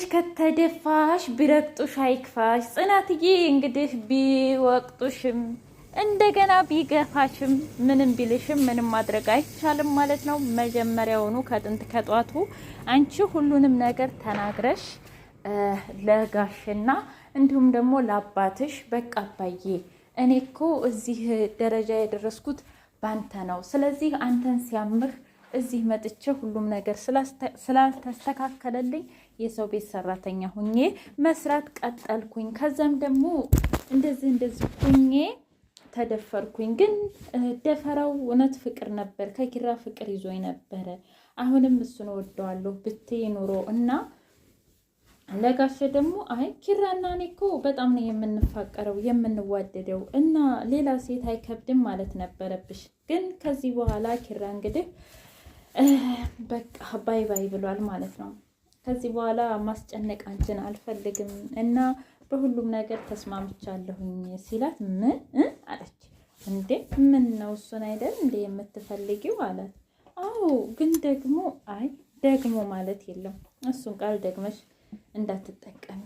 በእግርሽ ከተደፋሽ ቢረግጡሽ አይክፋሽ። ጽናትዬ እንግዲህ ቢወቅጡሽም እንደገና ቢገፋሽም ምንም ቢልሽም ምንም ማድረግ አይቻልም ማለት ነው። መጀመሪያውኑ ከጥንት ከጧቱ አንቺ ሁሉንም ነገር ተናግረሽ ለጋሽና እንዲሁም ደግሞ ለአባትሽ በቃ አባዬ እኔ እኮ እዚህ ደረጃ የደረስኩት ባንተ ነው። ስለዚህ አንተን ሲያምህ እዚህ መጥቼ ሁሉም ነገር ስላልተስተካከለልኝ የሰው ቤት ሰራተኛ ሁኜ መስራት ቀጠልኩኝ። ከዛም ደግሞ እንደዚህ ሁኜ ተደፈርኩኝ። ግን ደፈራው እውነት ፍቅር ነበር፣ ከኪራ ፍቅር ይዞኝ ነበረ። አሁንም እሱን ወደዋለሁ ብትይ ኑሮ እና ለጋሸ ደግሞ አይ ኪራና እኔ እኮ በጣም ነው የምንፋቀረው የምንዋደደው እና ሌላ ሴት አይከብድም ማለት ነበረብሽ። ግን ከዚህ በኋላ ኪራ እንግዲህ በቃ ባይ ባይ ብሏል ማለት ነው። ከዚህ በኋላ ማስጨነቅ አንቺን አልፈልግም እና በሁሉም ነገር ተስማምቻለሁኝ ሲላት ምን አለች እንዴ? ምን ነው እሱን አይደል እንዴ የምትፈልጊው አላት። አዎ ግን ደግሞ አይ ደግሞ ማለት የለም እሱን ቃል ደግመሽ እንዳትጠቀሚ፣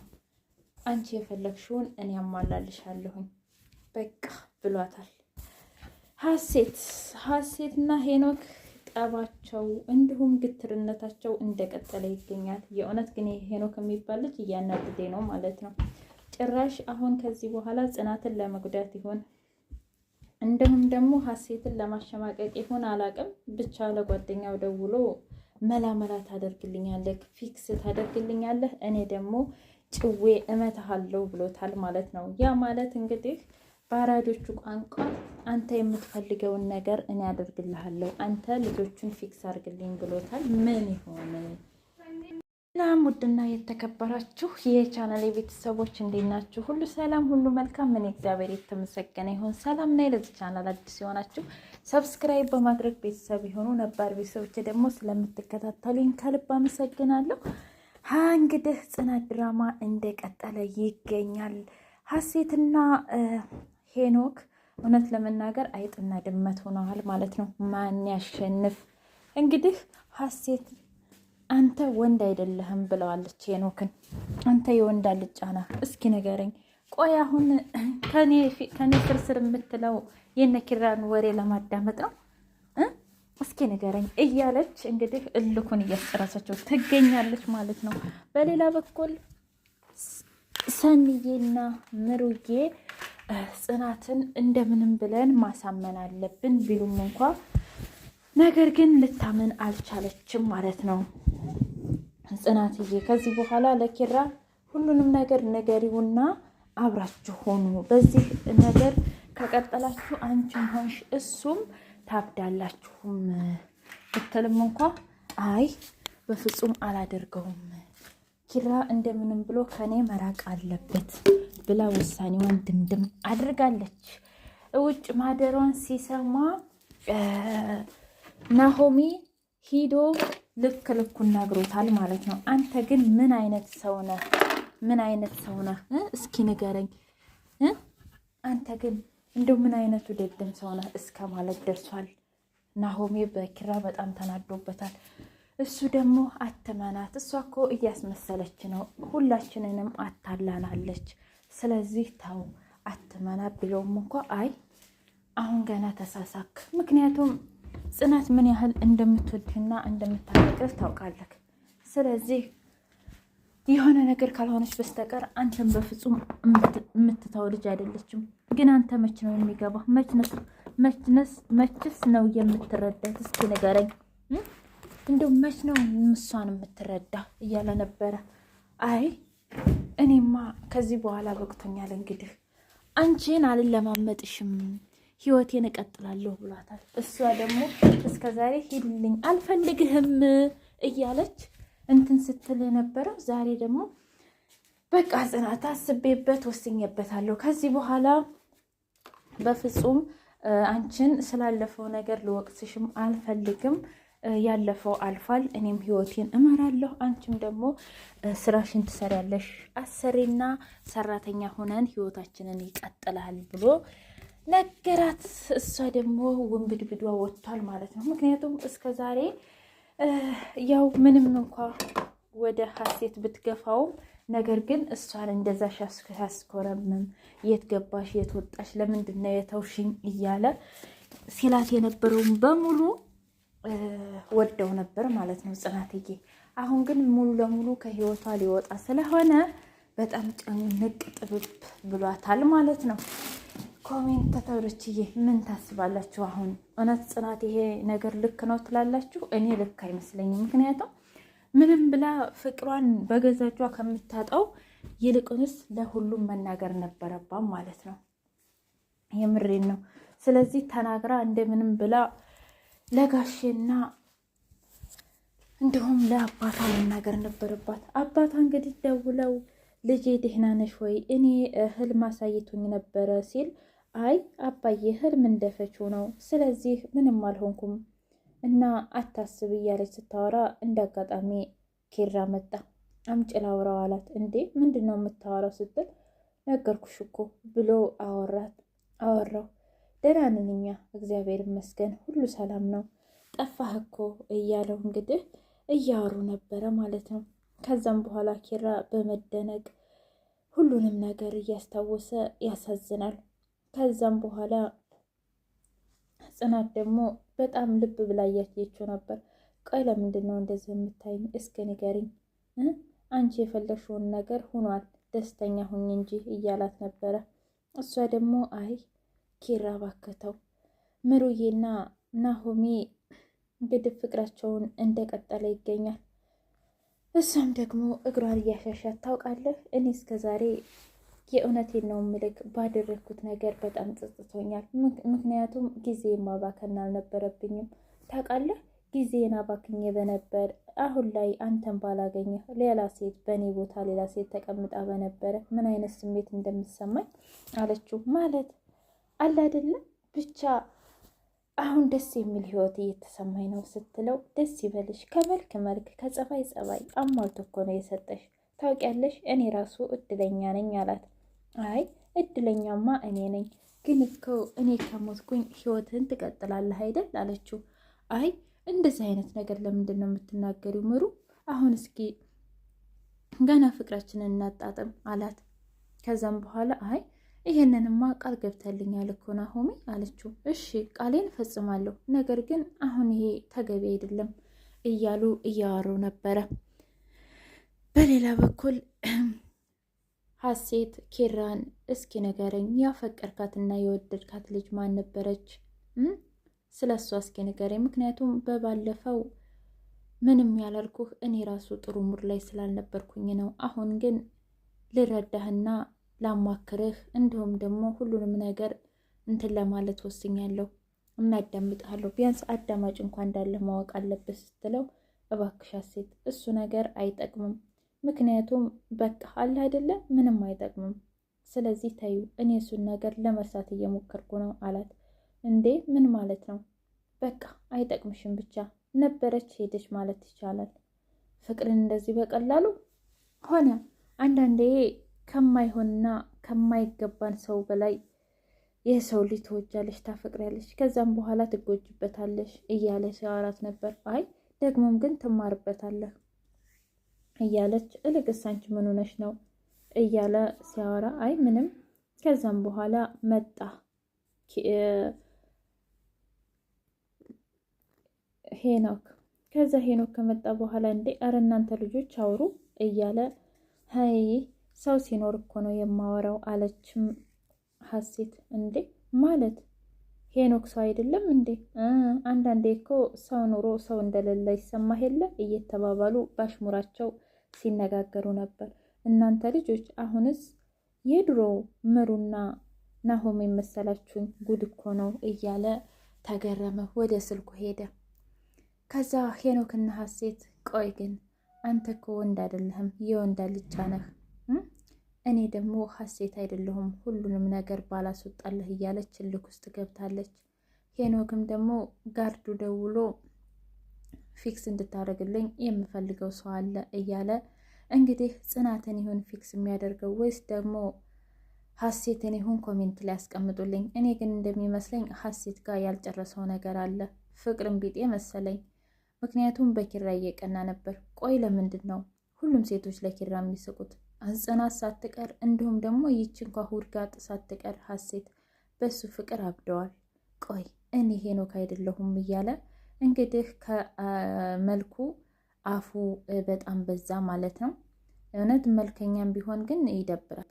አንቺ የፈለግሽውን እኔ አሟላልሻለሁኝ በቃ ብሏታል። ሀሴትና ሄኖክ ጠባቸው እንዲሁም ግትርነታቸው እንደቀጠለ ይገኛል። የእውነት ግን ሄኖክ የሚባል ልጅ እያናደደኝ ነው ማለት ነው። ጭራሽ አሁን ከዚህ በኋላ ጽናትን ለመጉዳት ይሆን እንዲሁም ደግሞ ሀሴትን ለማሸማቀቅ ይሆን አላቅም። ብቻ ለጓደኛው ደውሎ መላ ታደርግልኛለህ፣ ፊክስ ታደርግልኛለህ፣ እኔ ደግሞ ጭዌ እመታሃለሁ ብሎታል ማለት ነው። ያ ማለት እንግዲህ በአራዶቹ ቋንቋ አንተ የምትፈልገውን ነገር እኔ አደርግልሃለሁ፣ አንተ ልጆቹን ፊክስ አድርግልኝ ብሎታል። ምን ይሆን? ሰላም ውድና የተከበራችሁ የቻናሌ ቤተሰቦች እንዴት ናችሁ? ሁሉ ሰላም፣ ሁሉ መልካም። ምን እግዚአብሔር የተመሰገነ ይሁን። ሰላም ነኝ። ለዚህ ቻናል አዲስ የሆናችሁ ሰብስክራይብ በማድረግ ቤተሰብ የሆኑ ነባር ቤተሰቦች ደግሞ ስለምትከታተሉኝ ከልብ አመሰግናለሁ። እንግዲህ ጽናት ድራማ እንደቀጠለ ይገኛል። ሀሴትና ሄኖክ እውነት ለመናገር አይጥና ድመት ሆነዋል ማለት ነው። ማን ያሸንፍ? እንግዲህ ሀሴት አንተ ወንድ አይደለህም ብለዋለች ሄኖክን። አንተ የወንድ አልጫ ነህ፣ እስኪ ንገረኝ። ቆይ አሁን ከኔ ስርስር የምትለው የነኪራን ወሬ ለማዳመጥ ነው? እስኪ ንገረኝ እያለች እንግዲህ እልኩን እያስጨረሰችው ትገኛለች ማለት ነው። በሌላ በኩል ሰንዬና ምሩዬ ጽናትን እንደምንም ብለን ማሳመን አለብን ቢሉም እንኳ ነገር ግን ልታምን አልቻለችም ማለት ነው። ጽናትዬ ከዚህ በኋላ ለኪራ ሁሉንም ነገር ንገሪውና አብራችሁ ሆኑ። በዚህ ነገር ከቀጠላችሁ አንቺም ሆንሽ እሱም ታብዳላችሁም ብትልም እንኳ አይ በፍጹም አላደርገውም፣ ኪራ እንደምንም ብሎ ከኔ መራቅ አለበት ብላ ውሳኔዋን ድምድም አድርጋለች። ውጭ ማደሯን ሲሰማ ናሆሚ ሂዶ ልኩን ነግሮታል ማለት ነው። አንተ ግን ምን አይነት ሰው ነህ? ምን አይነት ሰው ነህ? እስኪ ንገረኝ። አንተ ግን እንደው ምን አይነቱ ደደም ሰው ነህ እስከ ማለት ደርሷል። ናሆሚ በኪራ በጣም ተናዶበታል። እሱ ደግሞ አትመናት፣ እሷ እኮ እያስመሰለች ነው፣ ሁላችንንም አታላናለች። ስለዚህ ተው አትመናት ቢለውም እንኳ አይ አሁን ገና ተሳሳክ። ምክንያቱም ጽናት ምን ያህል እንደምትወድህና እንደምታፈቅር ታውቃለህ። ስለዚህ የሆነ ነገር ካልሆነች በስተቀር አንተን በፍጹም የምትተው ልጅ አይደለችም። ግን አንተ መች ነው የሚገባ? መችስ ነው የምትረዳት? እስኪ ንገረኝ። እንደው መች ነው እሷን የምትረዳ እያለ ነበረ። አይ እኔማ ከዚህ በኋላ በቅቶኛል፣ እንግዲህ አንቺን አልለማመጥሽም፣ ህይወቴን እቀጥላለሁ ብሏታል። እሷ ደግሞ እስከ ዛሬ ሂድልኝ አልፈልግህም እያለች እንትን ስትል የነበረው ዛሬ ደግሞ በቃ ጽናት አስቤበት ወስኜበታለሁ፣ ከዚህ በኋላ በፍጹም አንቺን ስላለፈው ነገር ልወቅስሽም አልፈልግም፣ ያለፈው አልፏል፣ እኔም ህይወቴን እመራለሁ፣ አንቺም ደግሞ ስራሽን ትሰሪያለሽ፣ አሰሪና ሰራተኛ ሆነን ህይወታችንን ይቀጥላል ብሎ ነገራት። እሷ ደግሞ ውንብድብዷ ወጥቷል ማለት ነው። ምክንያቱም እስከ ዛሬ ያው ምንም እንኳ ወደ ሀሴት ብትገፋውም ነገር ግን እሷን እንደዛ ሲያስኮረምም የት ገባሽ፣ የት ወጣሽ፣ ለምንድን ነው የተውሽኝ እያለ ሲላት የነበረውን በሙሉ ወደው ነበር ማለት ነው ጽናትዬ። አሁን ግን ሙሉ ለሙሉ ከህይወቷ ሊወጣ ስለሆነ በጣም ጭንቅ ጥብብ ብሏታል ማለት ነው። ኮሜንታተሮችዬ ምን ታስባላችሁ? አሁን እውነት ጽናት ይሄ ነገር ልክ ነው ትላላችሁ? እኔ ልክ አይመስለኝም። ምክንያቱም ምንም ብላ ፍቅሯን በገዛጇ ከምታጣው ይልቁንስ ለሁሉም መናገር ነበረባት ማለት ነው። የምሬን ነው። ስለዚህ ተናግራ እንደምንም ብላ ለጋሼና እንዲሁም ለአባቷ መናገር ነበረባት። አባቷ እንግዲህ ደውለው ልጄ ደህና ነሽ ወይ? እኔ ህልም አሳይቶኝ ነበረ ሲል አይ አባዬ ህልም እንደፈችው ነው፣ ስለዚህ ምንም አልሆንኩም እና አታስብ እያለች ስታወራ እንደ አጋጣሚ ኪራ መጣ። አምጪ ላውራው አላት። እንዴ ምንድን ነው የምታወራው ስትል ነገርኩሽ እኮ ብሎ አወራው። ደህና ነን እኛ እግዚአብሔር ይመስገን ሁሉ ሰላም ነው፣ ጠፋህ እኮ እያለው እንግዲህ እያወሩ ነበረ ማለት ነው። ከዛም በኋላ ኪራ በመደነቅ ሁሉንም ነገር እያስታወሰ ያሳዝናል። ከዛም በኋላ ጽናት ደግሞ በጣም ልብ ብላ እያየችው ነበር። ቆይ ለምንድን ነው እንደዚህ የምታይኝ? እስኪ ንገሪኝ፣ አንቺ የፈለግሽውን ነገር ሆኗል፣ ደስተኛ ሁኝ እንጂ እያላት ነበረ። እሷ ደግሞ አይ ኪራ ባከተው፣ ምሩዬና ናሆሜ እንግዲህ ፍቅራቸውን እንደቀጠለ ይገኛል። እሷም ደግሞ እግሯን እያሻሻት ታውቃለህ፣ እኔ እስከ ዛሬ የእውነቴን ነው ምልክ ባደረግኩት ነገር በጣም ጸጽቶኛል። ምክንያቱም ጊዜ ማባከን አልነበረብኝም። ታውቃለህ ጊዜን አባክኜ በነበር አሁን ላይ አንተን ባላገኘህ ሌላ ሴት በእኔ ቦታ ሌላ ሴት ተቀምጣ በነበረ ምን አይነት ስሜት እንደምሰማኝ አለችው። ማለት አለ አይደለም ብቻ አሁን ደስ የሚል ህይወት እየተሰማኝ ነው ስትለው፣ ደስ ይበልሽ፣ ከመልክ መልክ ከጸባይ ጸባይ አሟልቶ እኮ ነው የሰጠሽ። ታውቂያለሽ እኔ ራሱ እድለኛ ነኝ አላት። አይ እድለኛማ እኔ ነኝ፣ ግን እኮ እኔ ከሞትኩኝ ህይወትን ትቀጥላለህ አይደል አለችው። አይ እንደዚህ አይነት ነገር ለምንድን ነው የምትናገሪው ምሩ? አሁን እስኪ ገና ፍቅራችንን እናጣጥም አላት። ከዛም በኋላ አይ ይሄንንማ ቃል ገብተልኛል እኮ ናሆሜ አለችው። እሺ ቃሌን እፈጽማለሁ፣ ነገር ግን አሁን ይሄ ተገቢ አይደለም እያሉ እያወሩ ነበረ። በሌላ በኩል ሀሴት ኪራን እስኪ ንገረኝ፣ ያፈቀርካትና የወደድካት ልጅ ማን ነበረች? ስለ እሷ እስኪ ንገረኝ፣ ምክንያቱም በባለፈው ምንም ያላልኩህ እኔ ራሱ ጥሩ ሙድ ላይ ስላልነበርኩኝ ነው። አሁን ግን ልረዳህና ላማክርህ እንዲሁም ደግሞ ሁሉንም ነገር እንትን ለማለት ወስኛለሁ። እናዳምጥሃለሁ፣ ቢያንስ አዳማጭ እንኳን እንዳለ ማወቅ አለብህ ስትለው፣ እባክሽ ሀሴት እሱ ነገር አይጠቅምም፣ ምክንያቱም በቃ አለ አይደለ ምንም አይጠቅምም። ስለዚህ ተዩ፣ እኔ እሱን ነገር ለመርሳት እየሞከርኩ ነው አላት። እንዴ ምን ማለት ነው? በቃ አይጠቅምሽም፣ ብቻ ነበረች ሄደች ማለት ይቻላል። ፍቅርን እንደዚህ በቀላሉ ሆነ። አንዳንዴ ከማይሆንና ከማይገባን ሰው በላይ የሰው ልጅ ትወጃለሽ፣ ታፈቅሪያለሽ፣ ከዛም በኋላ ትጎጅበታለሽ እያለ ሲያወራት ነበር። አይ ደግሞም ግን ትማርበታለህ እያለች እልቅስ አንቺ ምን ሆነሽ ነው እያለ ሲያወራ አይ ምንም። ከዛም በኋላ መጣ ሄኖክ። ከዛ ሄኖክ ከመጣ በኋላ እንዴ አረ እናንተ ልጆች አውሩ እያለ ሀይ ሰው ሲኖር እኮ ነው የማወራው አለችም ሀሴት። እንዴ ማለት ሄኖክ ሰው አይደለም እንዴ? አንዳንዴ እኮ ሰው ኑሮ ሰው እንደሌለ ይሰማህ የለ እየተባባሉ ባሽሙራቸው ሲነጋገሩ ነበር። እናንተ ልጆች አሁንስ የድሮ ምሩና ናሆም የመሰላችሁኝ? ጉድ እኮ ነው እያለ ተገረመ። ወደ ስልኩ ሄደ። ከዛ ሄኖክና ሀሴት ቆይ ግን አንተ እኮ ወንድ አይደለህም የወንድ አልጫ ነህ፣ እኔ ደግሞ ሀሴት አይደለሁም ሁሉንም ነገር ባላስወጣለህ እያለች እልክ ውስጥ ገብታለች። ሄኖክም ደግሞ ጋርዱ ደውሎ ፊክስ እንድታደርግልኝ የምፈልገው ሰው አለ እያለ እንግዲህ ጽናትን ይሁን ፊክስ የሚያደርገው ወይስ ደግሞ ሀሴትን ይሁን ኮሜንት ላይ ያስቀምጡልኝ። እኔ ግን እንደሚመስለኝ ሀሴት ጋር ያልጨረሰው ነገር አለ፣ ፍቅርን ቢጤ መሰለኝ። ምክንያቱም በኪራ እየቀና ነበር። ቆይ ለምንድን ነው ሁሉም ሴቶች ለኪራ የሚስቁት ጽናት ሳትቀር እንዲሁም ደግሞ ይችን ከሁድ ጋጥ ሳትቀር ሀሴት በሱ ፍቅር አብደዋል። ቆይ እኔ ሄኖክ አይደለሁም እያለ እንግዲህ ከመልኩ አፉ በጣም በዛ ማለት ነው። እውነት መልከኛም ቢሆን ግን ይደብራል።